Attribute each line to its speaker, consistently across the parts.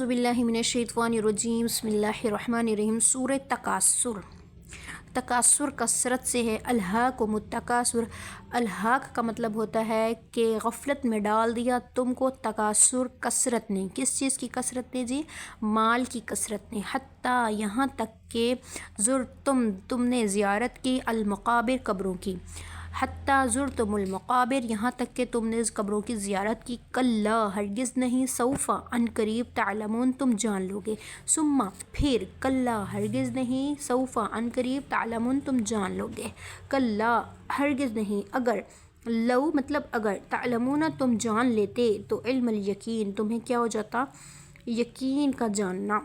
Speaker 1: اعوذ باللہ من الشیطان الرجیم بسم اللہ الرحمن الرحیم۔ سورہ تکاثر۔ تکاثر کثرت سے ہے۔ الہاکم التکاثر، الہاک کا مطلب ہوتا ہے کہ غفلت میں ڈال دیا تم کو تکاثر کثرت نے۔ کس چیز کی کثرت نے جی؟ مال کی کثرت نے۔ حتیٰ یہاں تک کہ تم نے زیارت کی المقابر قبروں کی۔ حتیٰ زرتم المقابر، یہاں تک کہ تم نے اس قبروں کی زیارت کی۔ کلا ہرگز نہیں، سوف ان قریب، تعلمون تم جان لو گے۔ ثم پھر، کلا ہرگز نہیں، سوف ان قریب، تعلمون تم جان لو گے۔ کلا ہرگز نہیں، اگر، لو مطلب اگر، تعلمون تم جان لیتے تو علم الیقین تمہیں کیا ہو جاتا؟ یقین کا جاننا۔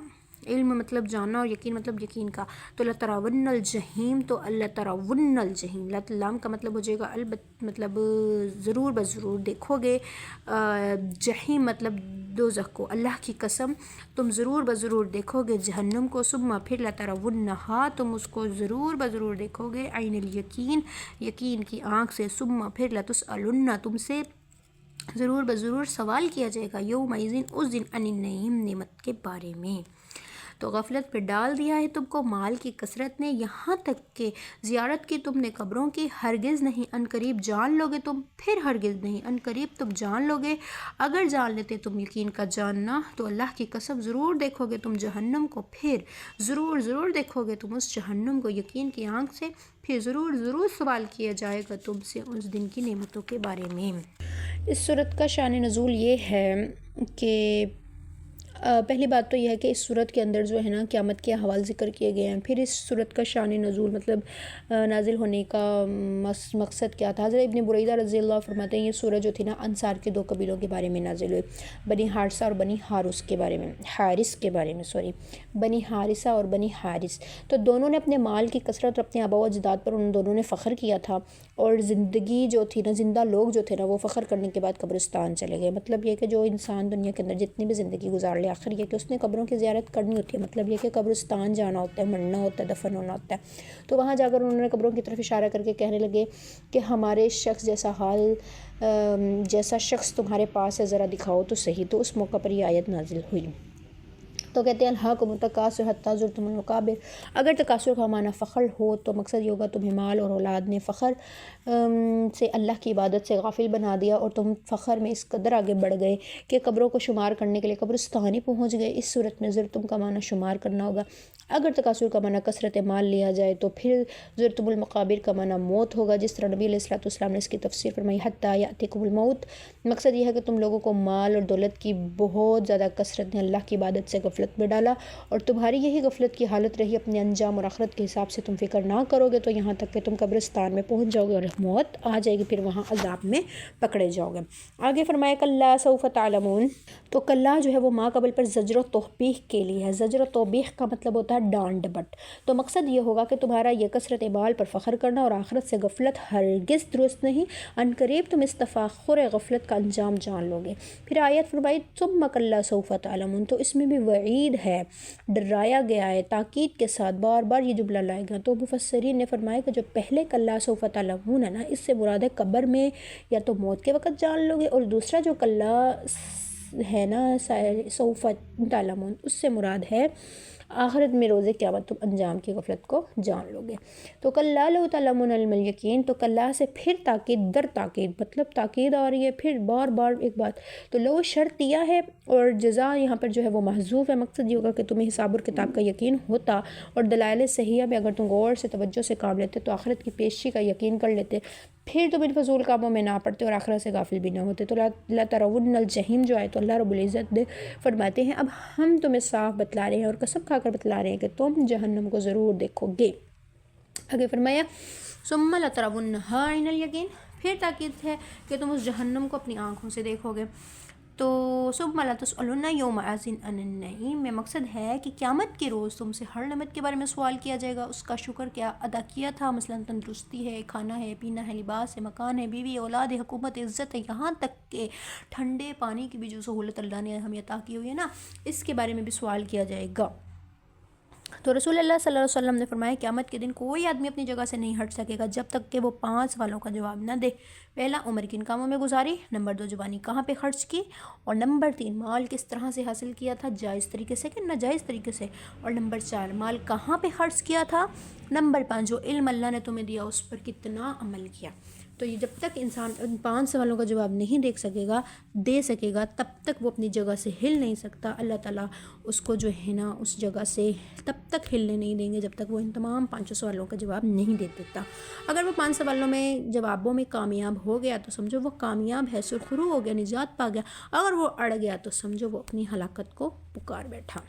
Speaker 1: علم مطلب جاننا اور یقین مطلب یقین کا۔ تو لترون الجحیم، تو لترون الجحیم، لام کا مطلب ہو جائے گا مطلب ضرور بضرور دیکھو گے، جحیم مطلب دوزخ کو۔ اللہ کی قسم تم ضرور بضرور دیکھو گے جہنم کو۔ ثم پھر لترونہا، تم اس کو ضرور بضرور دیکھو گے، عین الیقین، یقین کی آنکھ سے۔ ثم پھر لتسألن، تم سے ضرور بضرور سوال کیا جائے گا، یومئذ اس دن، عن النعیم، نعمت کے بارے میں۔ تو غفلت پہ ڈال دیا ہے تم کو مال کی کثرت نے، یہاں تک کہ زیارت کی تم نے قبروں کی۔ ہرگز نہیں، ان قریب جان لو گے تم، پھر ہرگز نہیں، ان قریب تم جان لو گے۔ اگر جان لیتے تم یقین کا جاننا تو اللہ کی قسم ضرور دیکھو گے تم جہنم کو، پھر ضرور ضرور دیکھو گے تم اس جہنم کو یقین کی آنکھ سے، پھر ضرور ضرور سوال کیا جائے گا تم سے اس دن کی نعمتوں کے بارے میں۔ اس صورت کا شان نزول یہ ہے کہ پہلی بات تو یہ ہے کہ اس صورت کے اندر جو ہے نا قیامت کے احوال ذکر کیے گئے ہیں۔ پھر اس صورت کا شان نزول مطلب نازل ہونے کا مقصد کیا تھا؟ حضرت ابن بریدہ رضی اللہ فرماتے ہیں یہ سورہ جو تھی نا انصار کے دو قبیلوں کے بارے میں نازل ہوئی، بنی حارثہ اور بنی حارث کے بارے میں، بنی حارثہ اور بنی حارث۔ تو دونوں نے اپنے مال کی کثرت اور اپنے آباء و اجداد پر ان دونوں نے فخر کیا تھا، اور زندگی جو تھی نا، زندہ لوگ جو تھے نا، وہ فخر کرنے کے بعد قبرستان چلے گئے۔ مطلب یہ کہ جو انسان دنیا کے اندر جتنی بھی زندگی گزار لے، آخر یہ کہ اس نے قبروں کی زیارت کرنی ہوتی ہے۔ مطلب یہ کہ قبرستان جانا ہوتا ہے، مرنا ہوتا ہے، دفن ہونا ہوتا ہے۔ تو وہاں جا کر انہوں نے قبروں کی طرف اشارہ کر کے کہنے لگے کہ ہمارے شخص جیسا حال، جیسا شخص تمہارے پاس ہے ذرا دکھاؤ تو صحیح۔ تو اس موقع پر یہ آیت نازل ہوئی۔ تو کہتے ہیں الہاکم التکاثر حتی زرتم المقابر۔ اگر تکاثر کا معنی فخر ہو تو مقصد یہ ہوگا تمہیں مال اور اولاد نے فخر سے، اللہ کی عبادت سے غافل بنا دیا، اور تم فخر میں اس قدر آگے بڑھ گئے کہ قبروں کو شمار کرنے کے لیے قبرستان ہی پہنچ گئے۔ اس صورت میں زرتم کا معنی شمار کرنا ہوگا۔ اگر تکاثر کا معنی کثرت مال لیا جائے تو پھر زرتم المقابر کا معنی موت ہوگا، جس طرح نبی علیہ السلام نے اس کی تفسیر فرمائی، حتیٰ یأتیکم الموت۔ مقصد یہ ہے کہ تم لوگوں کو مال اور دولت کی بہت زیادہ کثرت نے اللہ کی عبادت سے غفلت میں ڈالا، اور تمہاری یہی غفلت کی حالت رہی، اپنے انجام اور آخرت کے حساب سے تم فکر نہ کرو گے، تو یہاں تک کہ تم قبرستان میں پہنچ جاؤ گے اور موت آ جائے گی، پھر وہاں عذاب میں پکڑے جاؤ گے۔ آگے فرمایا کلا سوف تعلمون۔ تو کلا جو ہے وہ ما قبل پر زجر و توبیخ کے لیے ہے۔ زجر و توبیخ کا مطلب ہوتا ہے ڈانٹ ڈپٹ۔ تو مقصد یہ ہوگا کہ تمہارا یہ کثرت مال پر فخر کرنا اور آخرت سے غفلت ہرگز درست نہیں، ان قریب تم اس تفاخر غفلت کا انجام جان لو گے۔ پھر آیت فرمائی ثم کلا سوف تعلمون، تو اس میں بھی وعید ہے، ڈرایا گیا ہے، تاکید کے ساتھ بار بار یہ جملہ لائے گا۔ تو مفسرین نے فرمایا کہ جو پہلے کلا سوف تعلمون ہے نا، اس سے مراد ہے قبر میں یا تو موت کے وقت جان لو گے، اور دوسرا جو کلا ہے نا سوف تعلمون، اس سے مراد ہے آخرت میں روز قیامت تم انجام کی غفلت کو جان لو گے۔ تو کلا لو تعلمون علم الیقین، تو کلا سے پھر تاکید در تاکید، مطلب تاکید آ رہی ہے، پھر بار بار ایک بات۔ تو لو شرط دیا ہے اور جزا یہاں پر جو ہے وہ محذوف ہے۔ مقصد یہ ہوگا کہ تمہیں حساب اور کتاب کا یقین ہوتا، اور دلائل صحیحہ میں اگر تم غور سے توجہ سے کام لیتے تو آخرت کی پیشی کا یقین کر لیتے، پھر تم ان فضول کاموں میں نہ پڑتے اور آخرت سے غافل بھی نہ ہوتے۔ تو لترون الجحیم جو ہے تو اللہ رب العزت فرماتے ہیں اب ہم تمہیں صاف بتلا رہے ہیں اور قسم کھا کر بتلا رہے ہیں کہ تم جہنم کو ضرور دیکھو گے۔ آگے فرمایا ثم لترونہا عین الیقین، پھر تاکید ہے کہ تم اس جہنم کو اپنی آنکھوں سے دیکھو گے۔ تو ثم لتسألن یومئذ عن النعیم میں مقصد ہے کہ قیامت کے روز تم سے ہر نعمت کے بارے میں سوال کیا جائے گا، اس کا شکر کیا ادا کیا تھا، مثلا تندرستی ہے، کھانا ہے، پینا ہے، لباس ہے، مکان ہے، بیوی، اولاد ہے، حکومت، عزت ہے، یہاں تک کہ ٹھنڈے پانی کی بھی جو سہولت اللہ نے ہمیں عطا کی ہوئی ہے نا، اس کے بارے میں بھی سوال کیا جائے گا۔ تو رسول اللہ صلی اللہ علیہ وسلم نے فرمایا قیامت کے دن کوئی آدمی اپنی جگہ سے نہیں ہٹ سکے گا جب تک کہ وہ 5 سوالوں کا جواب نہ دے. پہلا، عمر کن کاموں میں گزاری. نمبر 2، جوانی کہاں پہ خرچ کی. اور نمبر 3، مال کس طرح سے حاصل کیا تھا، جائز طریقے سے کہ ناجائز طریقے سے. اور نمبر 4، مال کہاں پہ خرچ کیا تھا. نمبر 5، جو علم اللہ نے تمہیں دیا اس پر کتنا عمل کیا. تو یہ جب تک انسان ان 5 سوالوں کا جواب نہیں دے سکے گا تب تک وہ اپنی جگہ سے ہل نہیں سکتا. اللہ تعالیٰ اس کو جو ہے نا اس جگہ سے تب تک ہلنے نہیں دیں گے جب تک وہ ان تمام 5 سوالوں کا جواب نہیں دے دیتا. اگر وہ 5 سوالوں میں جوابوں میں کامیاب ہو گیا تو سمجھو وہ کامیاب ہے، سرخرو ہو گیا، نجات پا گیا. اگر وہ اڑ گیا تو سمجھو وہ اپنی ہلاکت کو پکار بیٹھا.